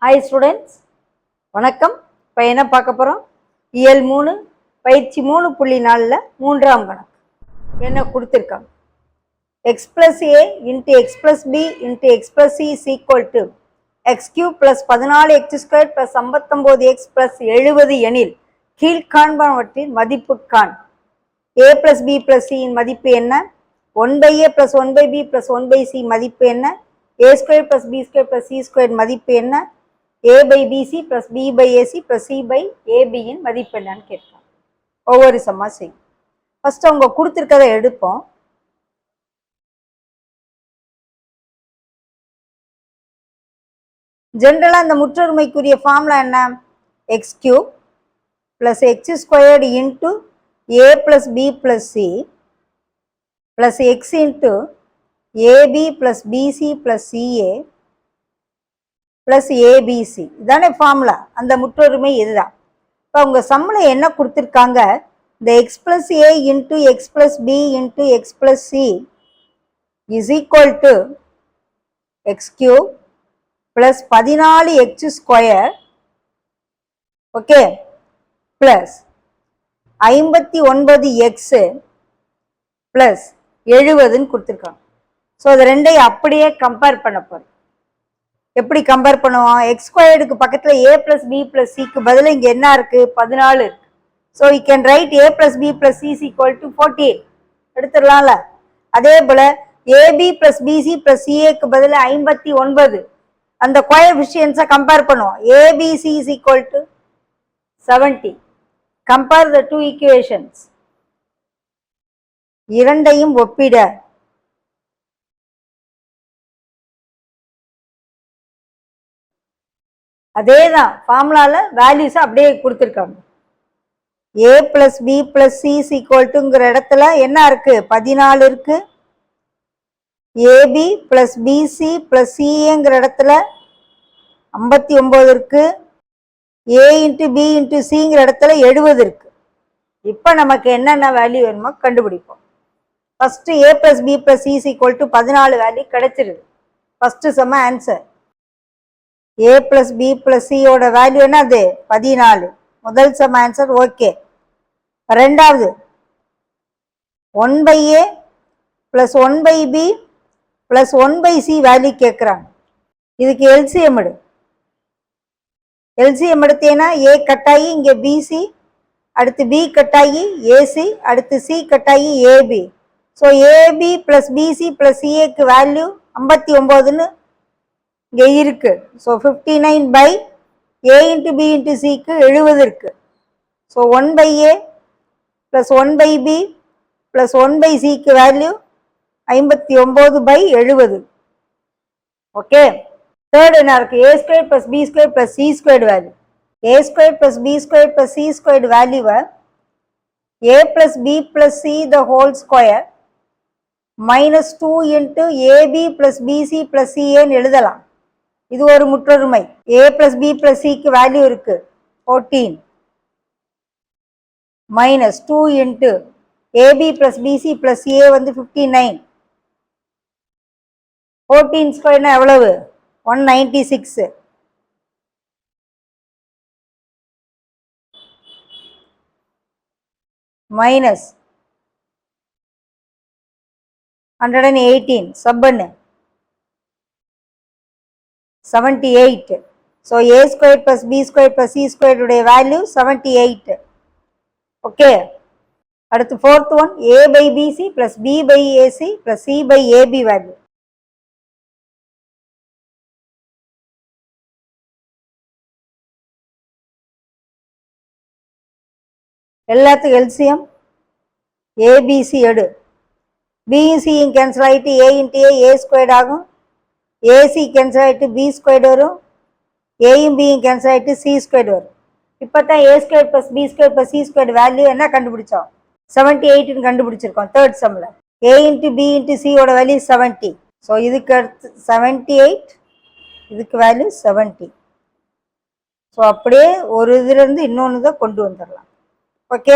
Hi students, வணக்கம். இப்போ என்ன பார்க்க போகிறோம்? இயல் 3 பயிற்சி 3.4ல் 3ஆம் கணக்கு என்ன கொடுத்துருக்காங்க. x plus a into x plus b into x plus c is equal to x cube plus 14x squared plus 59x plus 70 எனில் கீழ்காண்பனவற்றின் மதிப்பு காண். a plus b plus c இன் மதிப்பு என்ன? 1/a plus 1/b plus 1/c மதிப்பு என்ன? a squared plus b squared plus c squared மதிப்பு என்ன? a by bc plus b by ac plus c by ab இன் மதிப்பு என்னன்னு கேட்கலாம். ஒவ்வொரு சம்மா செய்யும். ஃபர்ஸ்ட் அவங்க கொடுத்துருக்கதை எடுப்போம். ஜென்ரலா இந்த முற்றொருமைக்குரிய ஃபார்முலா என்ன? X cube plus X squared into a plus b plus c plus x into ab plus bc plus ca plus abc இதானே ஃபார்முலா. அந்த முற்றொருமை இதுதான். இப்போ அவங்க சம்மில் என்ன கொடுத்துருக்காங்க? இந்த x plus a into x plus b into x plus c is equal to x cube plus 14x square, okay, plus 59x plus 70ன்னு கொடுத்துருக்காங்க. ஸோ அது ரெண்டையும் அப்படியே கம்பேர் பண்ண போகிறோம். எப்படி கம்பேர் பண்ணுவோம்? எக்ஸ் ஸ்கொயர்டுக்கு பக்கத்தில் a plus b plus cக்கு பதில் இங்கே என்ன இருக்குது? 14 இருக்கு. So you can write a plus b plus c is equal to 48 எடுத்துடலாம்ல. அதே போல் ab plus bc plus caக்கு பதில் 59. அந்த கோஎஃபிஷியன்ஸை கம்பேர் பண்ணுவோம். abc is equal to 70. Compare the two equations. இரண்டையும் ஒப்பிட. அதேதான் ஃபார்முலால வேல்யூஸ் அப்படியே கொடுத்துருக்காங்க. a plus b plus c is equal toங்கிற இடத்துல என்ன இருக்கு? 14 இருக்கு. ab plus bc plus caங்கிற இடத்துல 59 இருக்கு. a into b into cங்கிற இடத்துல 70 இருக்கு. இப்போ நமக்கு என்னென்ன வேல்யூ வேணுமோ கண்டுபிடிப்போம். First a plus b plus c is equal to 14 value கிடைச்சிருது. First sum answer. a plus b plus c ஓட வேல்யூ என்னது? 14. முதல் சம ஆன்சர் ஓகே. ரெண்டாவது 1/a plus 1/b plus 1/c value கேட்குறாங்க. இதுக்கு எல்சிஎம் எடு. எல்சிஎம் எடுத்தேன்னா a கட்டாயி இங்கே bc, அடுத்து b கட்டாயி ac, அடுத்து c கட்டாயி ab. So ab plus bc plus caக்கு வேல்யூ 59ன்னு இங்கே இருக்கு. So 59 by a into b into cக்கு 70 இருக்கு. So 1/a plus 1/b plus 1/cக்கு வேல்யூ 59/70. ஓகே. தேர்ட் என்ன இருக்கு? a squared plus b squared plus c squared value. a squared plus b squared plus c squared வேல்யூவை a plus b plus c the whole square minus 2 into ab plus bc plus caன்னு எழுதலாம். இது ஒரு முற்றொருமை. a plus b plus cக்கு value இருக்கு 14 minus 2 into ab plus bc plus a வந்து 59. 14 ஸ்கொயர்னா எவ்வளவு? 196. minus 118 சப்பன்னு 78. So a squared plus b squared plus c squared உடைய வேல்யூ 78. ஓகே. அடுத்து fourth one a by bc plus b by ac plus c by ab value. எல்லாத்துக்கும் LCM abc எடு. பிசியும் cancel ஆகிட்டு a into a squared ஆகும். AC cancel ஆகிட்டு b squared வரும். ஏயும் பியும் கேன்சல் ஆகிட்டு c ஸ்கொயர்டு வரும். இப்போ தான் a square plus b square plus c squared value என்ன கண்டுபிடிச்சோம்? 78ன்னு கண்டுபிடிச்சிருக்கோம் தேர்ட் சம்மில். a இன்ட்டு b இன்ட்டு சியோட வேல்யூ 70. ஸோ இதுக்கு அடுத்து 78, இதுக்கு வேல்யூ 70. ஸோ அப்படியே ஒரு இதுலேருந்து இன்னொன்று தான் கொண்டு வந்துடலாம். ஓகே.